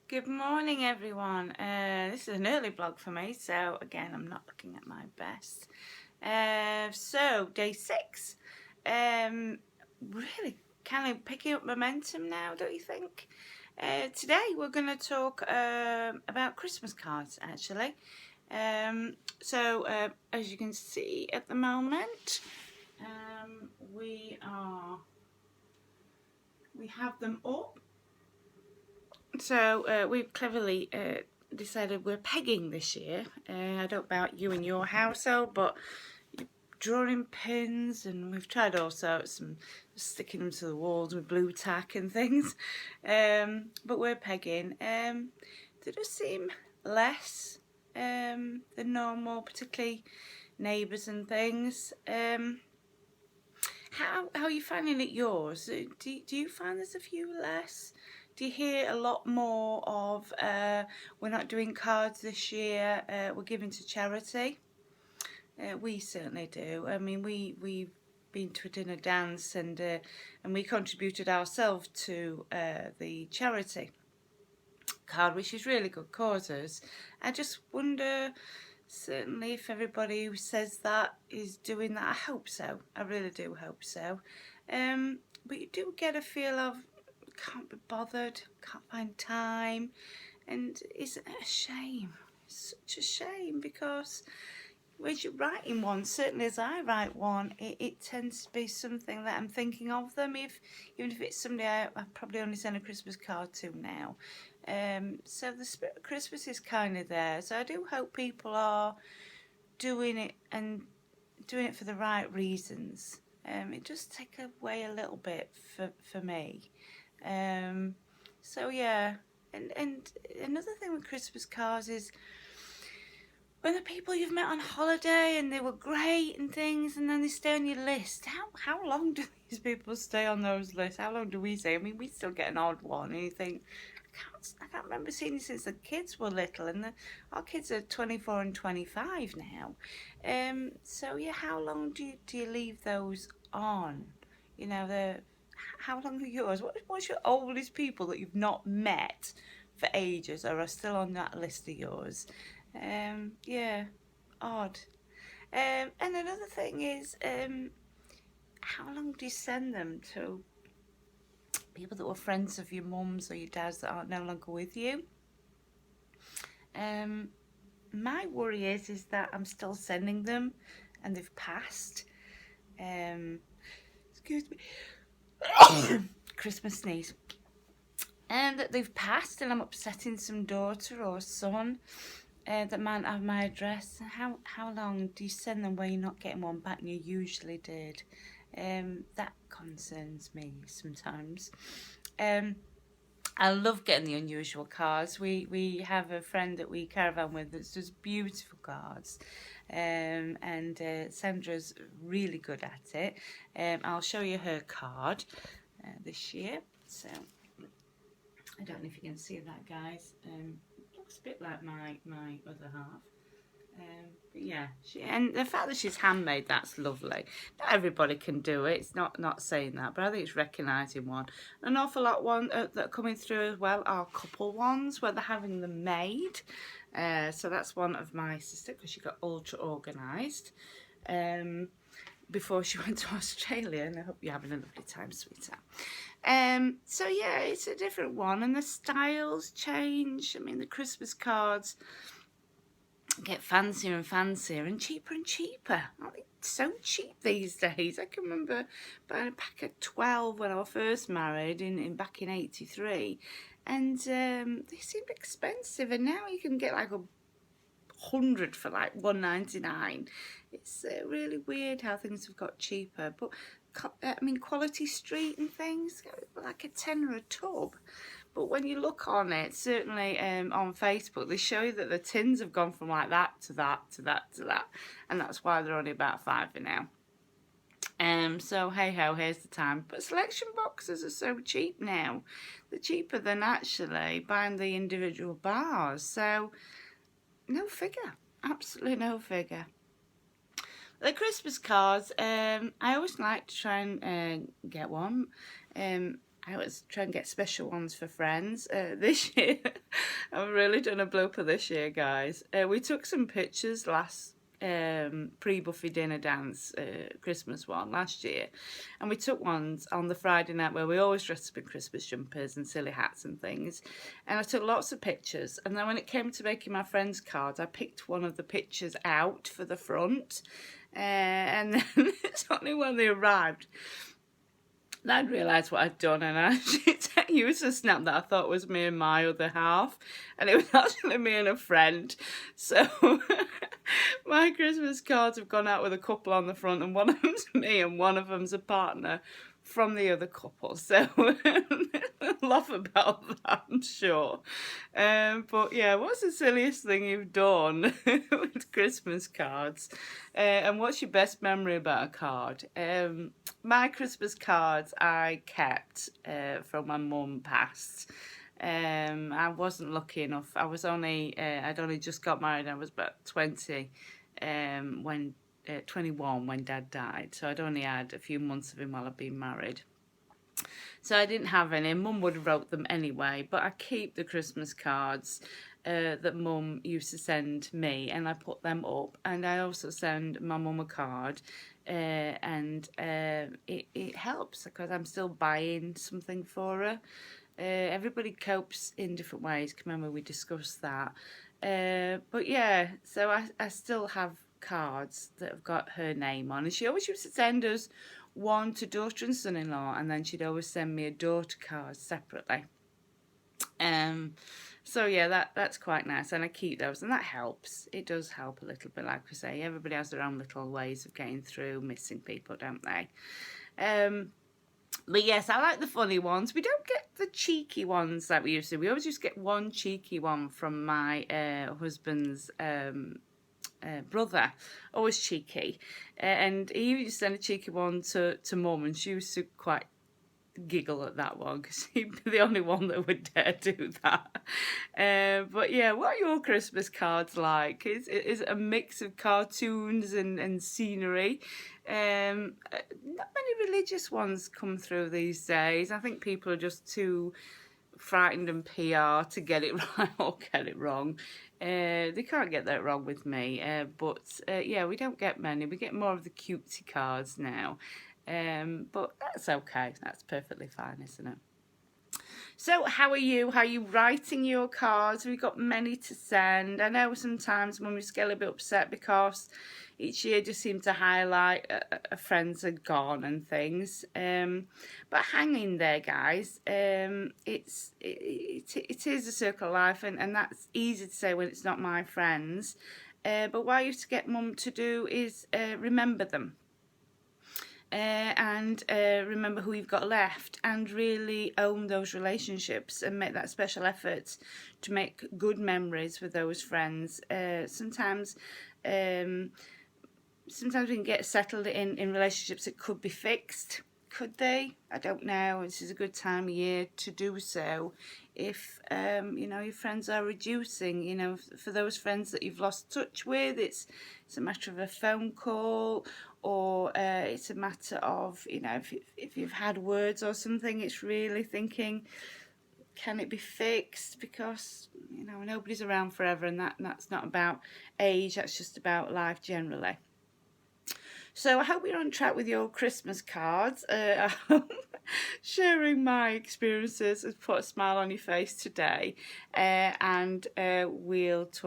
Good morning, everyone. This is an early vlog for me, so again, I'm not looking at my best. So, day 6. Really kind of picking up momentum now, don't you think? Today, we're going to talk about Christmas cards, actually. As you can see at the moment, we have them up. So we've cleverly decided we're pegging this year. I don't know about you and your household, but drawing pins, and we've tried all sorts and sticking them to the walls with blue tack and things. But we're pegging. They just seem less than normal, particularly neighbours and things. How are you finding it yours? Do you find there's a few less? Do you hear a lot more of we're not doing cards this year, we're giving to charity? We certainly do. I mean, we've been to a dinner dance and we contributed ourselves to the charity card, which is really good causes. I just wonder, certainly, if everybody who says that is doing that. I hope so. I really do hope so. But you do get a feel of can't be bothered, can't find time, and isn't it a shame? It's such a shame, because as you're writing one, certainly as I write one, it tends to be something that I'm thinking of them, even if it's somebody I've probably only sent a Christmas card to now. So the spirit of Christmas is kind of there. So I do hope people are doing it and doing it for the right reasons. It does take away a little bit for me. So yeah, and another thing with Christmas cards is when the people you've met on holiday and they were great and things, and then they stay on your list. How long do these people stay on those lists? How long do we stay? I mean, we still get an odd one, and you think, I can't remember seeing you since the kids were little, and our kids are 24 and 25 now. So yeah, how long do you leave those on? You know, how long are yours? What's your oldest people that you've not met for ages or are still on that list of yours? Yeah, odd. And another thing is, how long do you send them to people that were friends of your mum's or your dad's that aren't no longer with you? My worry is that I'm still sending them and they've passed. Excuse me. Christmas sneeze. And that they've passed, and I'm upsetting some daughter or son that might have my address. How long do you send them where you're not getting one back and you usually did? That concerns me sometimes. I love getting the unusual cards. We have a friend that we caravan with that does beautiful cards, and Sandra's really good at it. I'll show you her card this year. So I don't know if you can see that, guys. Looks a bit like my other half. But yeah, and the fact that she's handmade, that's lovely. Not everybody can do it. It's not saying that, but I think it's recognising one. An awful lot that are coming through as well are couple ones where they're having them made. So that's one of my sister, because she got ultra organised before she went to Australia, and I hope you're having a lovely time, sweetheart. So yeah, it's a different one, and the styles change. I mean, the Christmas cards get fancier and fancier and cheaper. Aren't they so cheap these days? I can remember buying a pack of 12 when I was first married back in '83, and they seemed expensive, and now you can get like 100 for like £1.99. It's really weird how things have got cheaper. But I mean, Quality Street and things, like a tenner a tub. But when you look on it, certainly on Facebook, they show you that the tins have gone from like that to that to that to that, and that's why they're only about £5 now. So hey ho, here's the time. But selection boxes are so cheap now. They're cheaper than actually buying the individual bars. So no figure, absolutely no figure. The Christmas cards, I always like to try and get one. I always try and get special ones for friends. This year, I've really done a blooper this year, guys. We took some pictures last pre-buffet dinner dance Christmas one last year, and we took ones on the Friday night where we always dressed up in Christmas jumpers and silly hats and things, and I took lots of pictures. And then when it came to making my friends cards, I picked one of the pictures out for the front, and then it's only when they arrived I'd realised what I'd done, and I used a snap that I thought was me and my other half, and it was actually me and a friend. So my Christmas cards have gone out with a couple on the front, and one of them's me and one of them's a partner from the other couple. So laugh about that, I'm sure. But yeah, what's the silliest thing you've done with Christmas cards? And what's your best memory about a card? My Christmas cards I kept from my mum passed. I wasn't lucky enough. I'd only just got married. I was about 20 when 21 when Dad died, so I'd only had a few months of him while I'd been married. So I didn't have any. Mum would have wrote them anyway, but I keep the Christmas cards that Mum used to send me, and I put them up. And I also send my mum a card, and it helps because I'm still buying something for her. Everybody copes in different ways. Remember we discussed that. But yeah, so I still have cards that have got her name on, and she always used to send us one to daughter and son-in-law, and then she'd always send me a daughter card separately. So yeah, that's quite nice, and I keep those, and that helps. It does help a little bit, like we say. Everybody has their own little ways of getting through missing people, don't they? But yes, I like the funny ones. We don't get the cheeky ones like we used to. We always used to get one cheeky one from my husband's brother, always cheeky, and he used to send a cheeky one to Mum, and she used to quite giggle at that one because he'd be the only one that would dare do that. But yeah, what are your Christmas cards like? Is it a mix of cartoons and scenery? Not many religious ones come through these days. I think people are just too frightened and PR to get it right or get it wrong. They can't get that wrong with me, but yeah, we don't get many. We get more of the cutesy cards now, but that's okay. That's perfectly fine, isn't it? So how are you? How are you writing your cards? We've got many to send. I know sometimes when we get a little bit upset because each year just seemed to highlight friends are gone and things. But hang in there, guys. It is a circle of life, and that's easy to say when it's not my friends. But what I used to get Mum to do is remember them. And remember who you've got left, and really own those relationships and make that special effort to make good memories with those friends. Sometimes we can get settled in relationships that could be fixed. Could they? I don't know. This is a good time of year to do so. If your friends are reducing, for those friends that you've lost touch with, it's a matter of a phone call, or it's a matter of if you've had words or something. It's really thinking, can it be fixed? Because nobody's around forever, and that's not about age. That's just about life generally. So I hope you're on track with your Christmas cards. I hope sharing my experiences has put a smile on your face today, and we'll talk